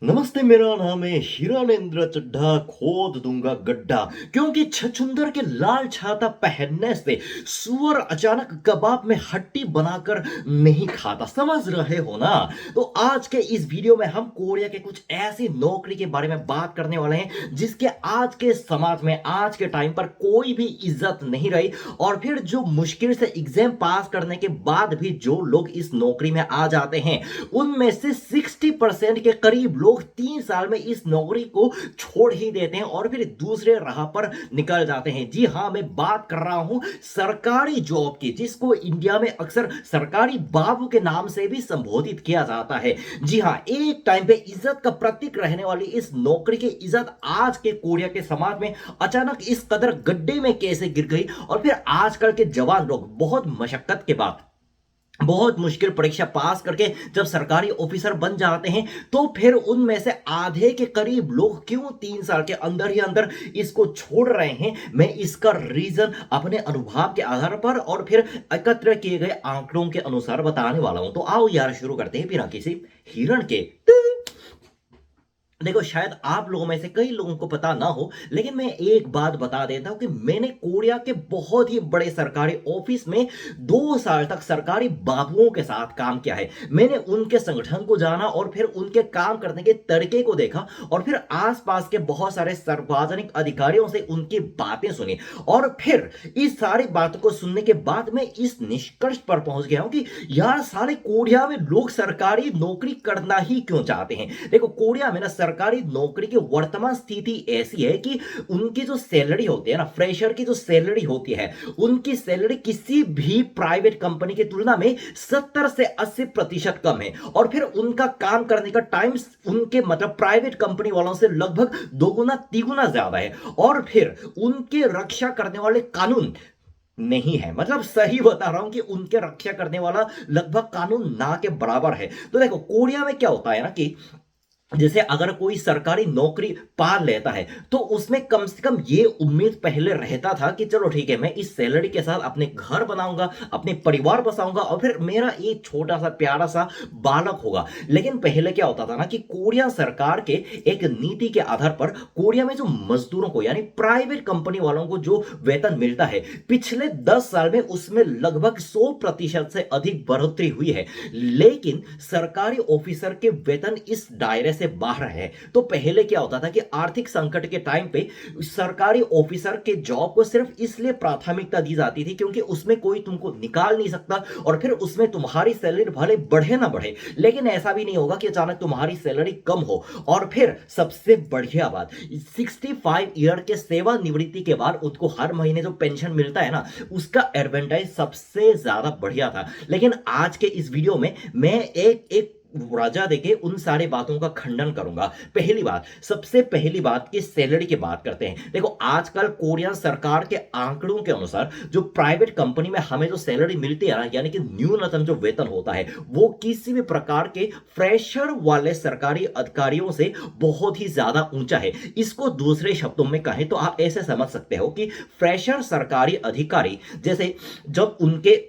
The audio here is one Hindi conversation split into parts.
नमस्ते, मेरा नाम है हिरानेंद्र चड्ढा। खोद दूंगा गड्ढा, क्योंकि छछूंदर के लाल छाता पहनने से सुअर अचानक कबाब में हड्डी बनाकर नहीं खाता। समझ रहे हो ना? तो आज के इस वीडियो में हम कोरिया के कुछ ऐसी नौकरी के बारे में बात करने वाले हैं जिसके आज के समाज में आज के टाइम पर कोई भी इज्जत नहीं रही। और फिर जो मुश्किल से एग्जाम पास करने के बाद भी जो लोग इस नौकरी में आ जाते हैं उनमें से 60% के करीब लोग 3 साल में इस नौकरी को छोड़ ही देते हैं और फिर दूसरे राह पर निकल जाते हैं। जी हां, मैं बात कर रहा हूं सरकारी जॉब की, जिसको इंडिया में अक्सर सरकारी बाबू के नाम से भी संबोधित किया जाता है। जी हां, एक टाइम पे इज्जत का प्रतीक रहने वाली इस नौकरी की इज्जत आज के कोरिया के समाज में अचानक इस कदर गड्ढे में कैसे गिर गई। और फिर आजकल के जवान लोग बहुत मशक्कत के बाद, बहुत मुश्किल परीक्षा पास करके जब सरकारी ऑफिसर बन जाते हैं तो फिर उनमें से आधे के करीब लोग क्यों 3 साल के अंदर ही अंदर इसको छोड़ रहे हैं, मैं इसका रीजन अपने अनुभव के आधार पर और फिर एकत्र किए गए आंकड़ों के अनुसार बताने वाला हूं। तो आओ यार, शुरू करते हैं बिना किसी हिरण के। देखो, शायद आप लोगों में से कई लोगों को पता ना हो, लेकिन मैं एक बात बता देता हूं कि मैंने कोरिया के बहुत ही बड़े सरकारी ऑफिस में 2 साल तक सरकारी बाबुओं के साथ काम किया है। मैंने उनके संगठन को जाना और फिर उनके काम करने के तरीके को देखा और फिर आसपास के बहुत सारे सार्वजनिक अधिकारियों से उनकी बातें सुनी। और फिर इस सारी बातों को सुनने के बाद मैं इस निष्कर्ष पर पहुंच गया हूं कि यार, सारे कोरिया में लोग सरकारी नौकरी करना ही क्यों चाहते हैं। देखो, कोरिया में ना सरकारी नौकरी की वर्तमान स्थिति ऐसी है कि उनकी जो सैलरी होती है ना, फ्रेशर की जो सैलरी होती है, उनकी सैलरी किसी भी प्राइवेट कंपनी की तुलना में 70 से 80% कम है। और फिर उनका काम करने का टाइम उनके मतलब प्राइवेट कंपनी वालों से लगभग दोगुना तिगुना ज्यादा है। और फिर उनके रक्षा करने वाले कानून नहीं है, मतलब सही बता रहा हूं कि उनके रक्षा करने वाला लगभग कानून ना के बराबर है। तो देखो, कोरिया में क्या होता है ना कि जैसे अगर कोई सरकारी नौकरी पा लेता है तो उसमें कम से कम ये उम्मीद पहले रहता था कि चलो ठीक है, मैं इस सैलरी के साथ अपने घर बनाऊंगा, अपने परिवार बसाऊंगा और फिर मेरा एक छोटा सा प्यारा सा बालक होगा। लेकिन पहले क्या होता था ना कि कोरिया सरकार के एक नीति के आधार पर कोरिया में जो मजदूरों को यानी प्राइवेट कंपनी वालों को जो वेतन मिलता है, पिछले 10 साल में उसमें लगभग 100% से अधिक बढ़ोतरी हुई है। लेकिन सरकारी ऑफिसर के वेतन इस दायरे से बाहर है। तो पहले क्या होता था कि आर्थिक संकट के टाइम पे सरकारी ऑफिसर के जॉब को सिर्फ इसलिए प्राथमिकता दी जाती थी क्योंकि उसमें कोई तुमको निकाल नहीं सकता और फिर उसमें तुम्हारी सैलरी भले बढ़े ना बढ़े, लेकिन ऐसा भी नहीं होगा कि अचानक तुम्हारी सैलरी कम हो। और फिर सबसे बढ़िया बात, 65 ईयर के सेवानिवृत्ति के बाद उनको हर महीने जो पेंशन मिलता है ना, उसका एडवांटेज सबसे ज्यादा बढ़िया था। लेकिन आज के इस वीडियो में मैं एक एक राजा देके उन सारे बातों का खंडन करूंगा। पहली बात, सबसे पहली बात की सैलरी की बात करते हैं। देखो, आजकल कोरियन सरकार के आंकड़ों के अनुसार जो प्राइवेट कंपनी में हमें जो सैलरी मिलती है ना, यानी कि न्यूनतम जो वेतन होता है, वो किसी भी प्रकार के फ्रेशर वाले सरकारी अधिकारियों से बहुत ही ज्यादा ऊंचा है। इसको दूसरे शब्दों में कहें तो आप ऐसे समझ सकते हो कि फ्रेशर सरकारी अधिकारी जैसे जब उनके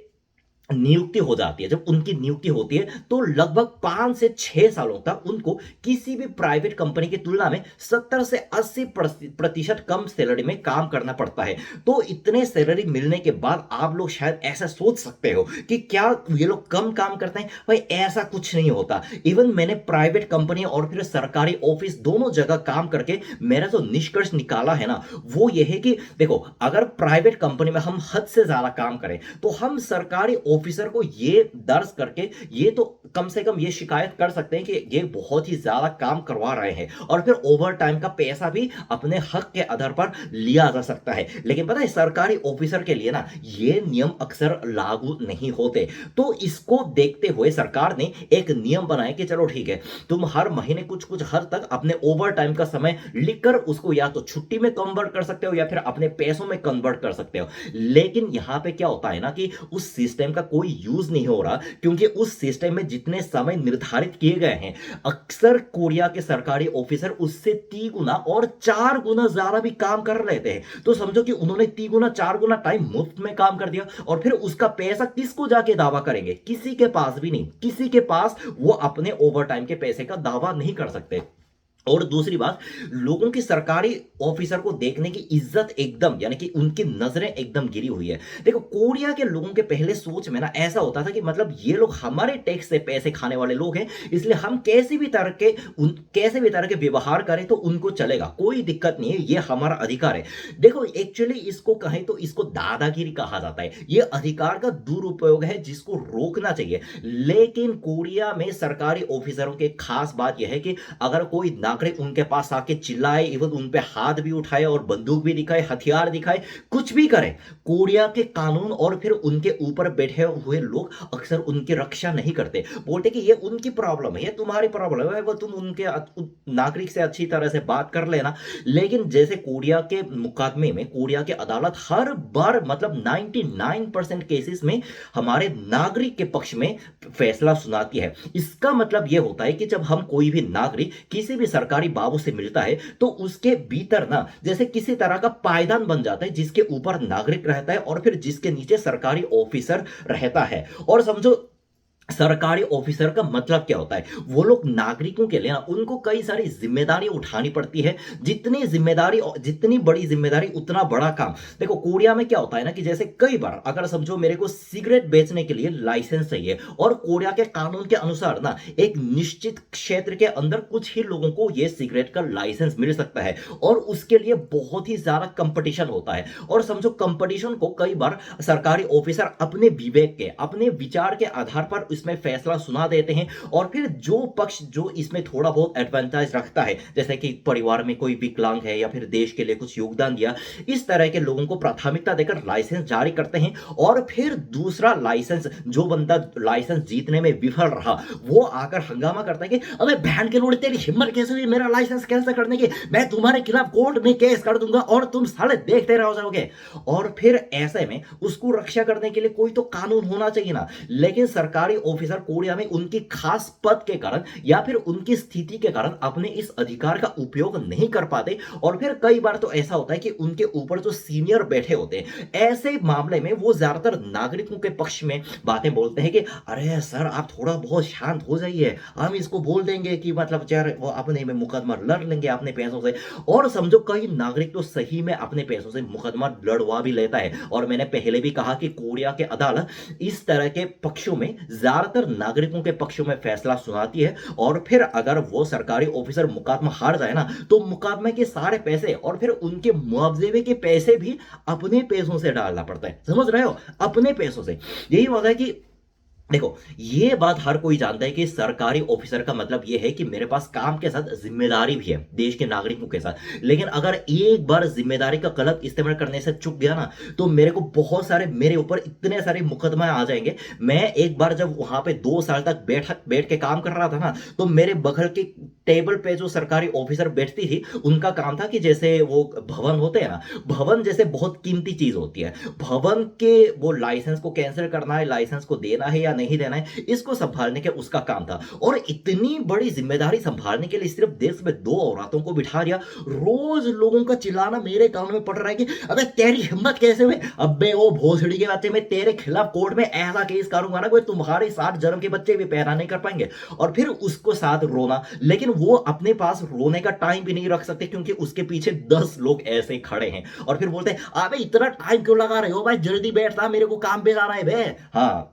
नियुक्ति हो जाती है, जब उनकी नियुक्ति होती है तो लगभग 5 से 6 सालों तक उनको किसी भी प्राइवेट कंपनी की तुलना में 70 से 80% कम सैलरी में काम करना पड़ता है। तो इतने सैलरी मिलने के बाद आप लोग शायद ऐसा सोच सकते हो कि क्या ये लोग कम काम करते हैं। भाई, ऐसा कुछ नहीं होता। इवन मैंने प्राइवेट कंपनी और फिर सरकारी ऑफिस दोनों जगह काम करके मेरा जो निष्कर्ष निकाला है ना, वो ये है कि देखो, अगर प्राइवेट कंपनी में हम हद से ज्यादा काम करें तो हम सरकारी ऑफिसर को ये दर्ज करके ये तो कम से कम ये शिकायत कर सकते हैं कि ये बहुत ही ज्यादा काम करवा रहे हैं और फिर ओवर टाइम का पैसा भी अपने हक के आधार पर लिया जा सकता है। लेकिन पता है, सरकारी ऑफिसर के लिए ना ये नियम अक्सर लागू नहीं होते। तो इसको देखते हुए सरकार ने एक नियम बनाया कि चलो ठीक है, तुम हर महीने कुछ कुछ हद तक अपने ओवर टाइम का समय लिखकर उसको या तो छुट्टी में कन्वर्ट कर सकते हो या फिर अपने पैसों में कन्वर्ट कर सकते हो। लेकिन यहां पे क्या होता है ना कि उस सिस्टम का कोई यूज नहीं हो रहा क्योंकि उस सिस्टम में जितने समय निर्धारित किए गए हैं, अक्सर कोरिया के सरकारी ऑफिसर उससे 3 गुना और 4 गुना ज्यादा भी काम कर लेते हैं। तो समझो कि उन्होंने 3 गुना 4 गुना टाइम मुफ्त में काम कर दिया और फिर उसका पैसा किसको जाके दावा करेंगे? किसी के पास भी नहीं, किसी के पास वो अपने ओवर टाइम के पैसे का दावा नहीं कर सकते। और दूसरी बात, लोगों की सरकारी ऑफिसर को देखने की इज्जत एकदम, यानी कि उनकी नजरें एकदम गिरी हुई है। देखो, कोरिया के लोगों के पहले सोच में ना ऐसा होता था कि मतलब ये लोग हमारे टैक्स से पैसे खाने वाले लोग हैं, इसलिए हम कैसे भी तरह के व्यवहार करें तो उनको चलेगा, कोई दिक्कत नहीं है, ये हमारा अधिकार है। देखो, एक्चुअली इसको कहें तो इसको दादागिरी कहा जाता है, ये अधिकार का दुरुपयोग है जिसको रोकना चाहिए। लेकिन कोरिया में सरकारी ऑफिसरों की खास बात यह है कि अगर कोई नागरिक उनके पास आके चिल्लाए, इवन उन पे हाथ भी उठाए और बंदूक भी दिखाए, हथियार दिखाए, कुछ भी करे, कोरिया के कानून और फिर उनके ऊपर बैठे हुए लोग अक्सर उनकी रक्षा नहीं करते। बोलते कि ये उनकी प्रॉब्लम है, ये तुम्हारी प्रॉब्लम है, वो तुम उनके नागरिक से अच्छी तरह से बात कर लेना। लेकिन जैसे कोरिया के मुकदमे में कोरिया की अदालत हर बार मतलब 99% केसेस में हमारे नागरिक के पक्ष में फैसला सुनाती है। इसका मतलब यह होता है कि जब हम कोई भी नागरिक किसी भी सरकारी बाबू से मिलता है तो उसके भीतर ना जैसे किसी तरह का पायदान बन जाता है जिसके ऊपर नागरिक रहता है और फिर जिसके नीचे सरकारी ऑफिसर रहता है। और समझो, सरकारी ऑफिसर का मतलब क्या होता है, वो लोग नागरिकों के लिए ना उनको कई सारी जिम्मेदारी उठानी पड़ती है। जितनी बड़ी जिम्मेदारी उतना बड़ा काम। देखो, कोरिया में क्या होता है ना कि जैसे कई बार अगर समझो मेरे को सिगरेट बेचने के लिए लाइसेंस चाहिए, और कोरिया के कानून के अनुसार ना एक निश्चित क्षेत्र के अंदर कुछ ही लोगों को यह सिगरेट का लाइसेंस मिल सकता है, और उसके लिए बहुत ही ज्यादा कंपटीशन होता है। और समझो, कंपटीशन को कई बार सरकारी ऑफिसर अपने विवेक के, अपने विचार के आधार पर इसमें फैसला सुना देते हैं, और फिर जो पक्ष जो इसमें थोड़ा बहुत एडवांटेज रखता है, जैसे कि परिवार में कोई विकलांग है या फिर देश के लिए कुछ योगदान दिया, इस तरह के लोगों को प्राथमिकता देकर लाइसेंस जारी करते हैं। और फिर दूसरा लाइसेंस, जो बंदा लाइसेंस जीतने में विफल रहा, वो आकर हंगामा करता है कि अबे बहन के लोड़े, तेरी हिम्मत कैसे हुई मेरा लाइसेंस कैंसिल करने की, मैं तुम्हारे खिलाफ कोर्ट में केस कर दूंगा और तुम साले देखते रह जाओगे। और फिर ऐसे में उसको रक्षा करने के लिए कोई तो कानून होना चाहिए ना। लेकिन सरकारी ऑफिसर कोरिया में उनकी खास पद के कारण या फिर उनकी स्थिति के कारण अपने इस अधिकार का उपयोग नहीं कर पाते। और फिर कई बार तो ऐसा होता है कि उनके ऊपर जो सीनियर बैठे होते हैं, ऐसे मामले में वो ज्यादातर नागरिकों के पक्ष में बातें बोलते हैं कि अरे सर, आप थोड़ा बहुत शांत हो जाइए, हम इसको बोल देंगे कि मतलब यार वो अपने में मुकदमा लड़ लेंगे अपने पैसों से। और समझो, कई नागरिक तो सही में अपने पैसों से मुकदमा लड़वा भी लेता है। और मैंने पहले भी कहा कि कोरिया के अदालत इस तरह के पक्षों में ज्यादातर नागरिकों के पक्षों में फैसला सुनाती है। और फिर अगर वो सरकारी ऑफिसर मुकदमा हार जाए ना, तो मुकदमे के सारे पैसे और फिर उनके मुआवजे के पैसे भी अपने पैसों से डालना पड़ता है। समझ रहे हो, अपने पैसों से। यही होता है कि देखो, ये बात हर कोई जानता है कि सरकारी ऑफिसर का मतलब ये है कि मेरे पास काम के साथ जिम्मेदारी भी है देश के नागरिकों के साथ। लेकिन अगर एक बार जिम्मेदारी का गलत इस्तेमाल करने से चूक गया ना, तो मेरे को बहुत सारे, मेरे ऊपर इतने सारे मुकदमे आ जाएंगे। मैं एक बार जब वहां पे 2 साल तक बैठ के काम कर रहा था ना, तो मेरे बगल के टेबल पे जो सरकारी ऑफिसर बैठती थी, उनका काम था कि जैसे वो भवन होते हैं ना, भवन जैसे बहुत कीमती चीज होती है, भवन के वो लाइसेंस को कैंसिल करना है, लाइसेंस को देना है या नहीं देना है, इसको संभालने के उसका काम था। और इतनी बड़ी जिम्मेदारी संभालने के लिए सिर्फ देश में 2 औरतों को बिठा दिया। रोज लोगों का चिल्लाना मेरे कानों में पड़ रहा है कि अबे तेरी हिम्मत कैसे हुई, अबे ओ भोसड़ी के बच्चे, मैं तेरे खिलाफ कोर्ट में ऐसा केस करूंगा ना, कोई तुम्हारे 60 जन्म के बच्चे भी पैदा नहीं कर पाएंगे। और फिर उसको साथ रोना, लेकिन वो अपने पास रोने का टाइम भी नहीं रख सकते क्योंकि उसके पीछे 10 लोग ऐसे खड़े हैं। और फिर बोलते हैं अबे इतना टाइम क्यों लगा रहे हो भाई, जल्दी बैठता, मेरे को काम पे जाना है बे। हाँ,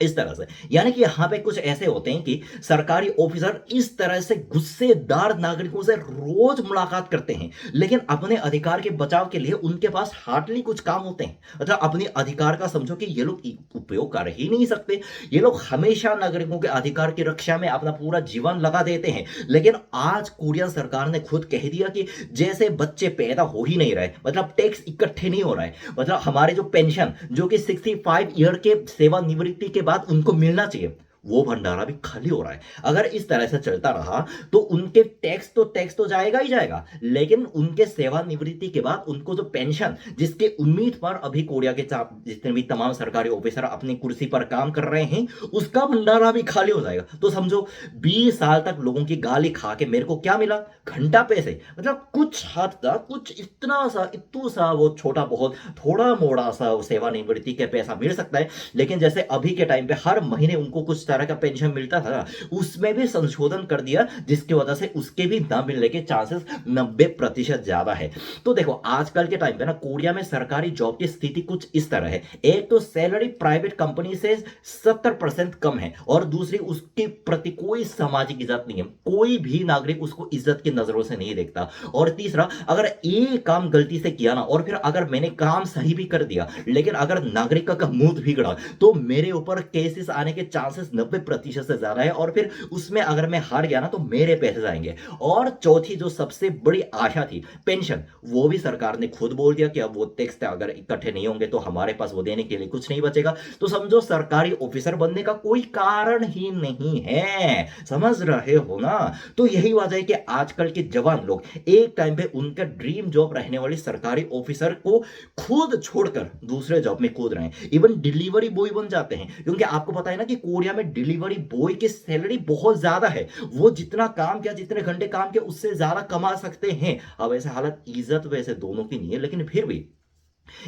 इस तरह से, यानी कि यहां पे कुछ ऐसे होते हैं कि सरकारी ऑफिसर इस तरह से गुस्सेदार नागरिकों से रोज मुलाकात करते हैं, लेकिन अपने अधिकार के बचाव के लिए उनके पास हार्डली कुछ काम होते हैं। मतलब अपने अधिकार का समझो कि ये लोग उपयोग कर ही नहीं सकते। ये लोग हमेशा नागरिकों के अधिकार की रक्षा में अपना पूरा जीवन लगा देते हैं। लेकिन आज कोरिया सरकार ने खुद कह दिया कि जैसे बच्चे पैदा हो ही नहीं रहे, मतलब टैक्स इकट्ठे नहीं हो रहा है, मतलब हमारे जो पेंशन जो कि 65 ईयर के सेवानिवृत्ति के बाद उनको मिलना चाहिए, वो भंडारा भी खाली हो रहा है। अगर इस तरह से चलता रहा तो उनके टैक्स तो जाएगा ही जाएगा, लेकिन उनके सेवानिवृत्ति के बाद उनको जो पेंशन जिसके उम्मीद पर अभी कोरिया के जितने भी तमाम सरकारी ऑफिसर अपनी कुर्सी पर काम कर रहे हैं, उसका भंडारा भी खाली हो जाएगा। तो समझो, 20 साल तक लोगों की गाली खा के मेरे को क्या मिला, घंटा पैसे। मतलब कुछ हद तक कुछ इतना सा वो छोटा बहुत थोड़ा मोड़ा सा सेवानिवृत्ति के पैसा मिल सकता है। लेकिन जैसे अभी के टाइम पे हर महीने उनको कुछ सारा का पेंशन मिलता था ना, उसमें भी संशोधन कर दिया, जिसकी वजह से उसके भी ना मिलने के चांसेस 90% ज्यादा है। तो देखो आजकल के टाइम पे ना कोरिया में सरकारी जॉब की स्थिति कुछ इस तरह है। एक तो सैलरी प्राइवेट कंपनी से 70% कम है, और दूसरी उसके प्रति कोई सामाजिक इज्जत नहीं है, कोई भी नागरिक उसको इज्जत की नजरों से नहीं देखता। और तीसरा, अगर एक काम गलती से किया ना, और फिर अगर मैंने काम सही भी कर दिया, लेकिन अगर नागरिक का मूड बिगड़ा, तो मेरे ऊपर केसेस आने के चांसेस 90% से ज्यादा है, और फिर उसमें अगर मैं हार गया ना, तो मेरे पैसे जाएंगे। और चौथी जो सबसे बड़ी आशा थी, पेंशन, वो भी सरकार ने खुद बोल दिया कि अब वो टैक्स अगर इकट्ठे नहीं होंगे तो हमारे पास वो देने के लिए कुछ नहीं बचेगा। तो समझो सरकारी ऑफिसर बनने का कोई कारण ही नहीं है, समझ रहे हो ना। तो यही वजह है कि आजकल के जवान लोग एक टाइम पे उनका ड्रीम जॉब रहने वाली सरकारी ऑफिसर को खुद छोड़कर दूसरे जॉब में कूद रहे हैं, इवन डिलीवरी बॉय बन जाते हैं। क्योंकि आपको पता है ना कि कोरिया में डिलीवरी बॉय की सैलरी बहुत ज्यादा है, वो जितना काम किया, जितने घंटे काम किया, उससे ज्यादा कमा सकते हैं। अब ऐसे हालत, इज्जत वैसे दोनों की नहीं है, लेकिन फिर भी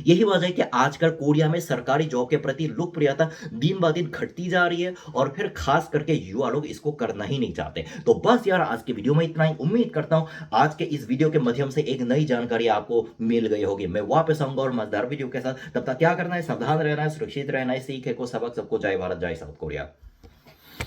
यही वजह है कि आजकल कोरिया में सरकारी जॉब के प्रति लोकप्रियता दिन ब दिन घटती जा रही है, और फिर खास करके युवा लोग इसको करना ही नहीं चाहते। तो बस यार, आज की वीडियो में इतना ही। उम्मीद करता हूं आज के इस वीडियो के माध्यम से एक नई जानकारी आपको मिल गई होगी। मैं वापस आऊंगा और मजेदार वीडियो के साथ। तब तक क्या करना है, सावधान रहना है, सुरक्षित रहना है, सीखे को सबक सबको। जय भारत, जय साउथ कोरिया।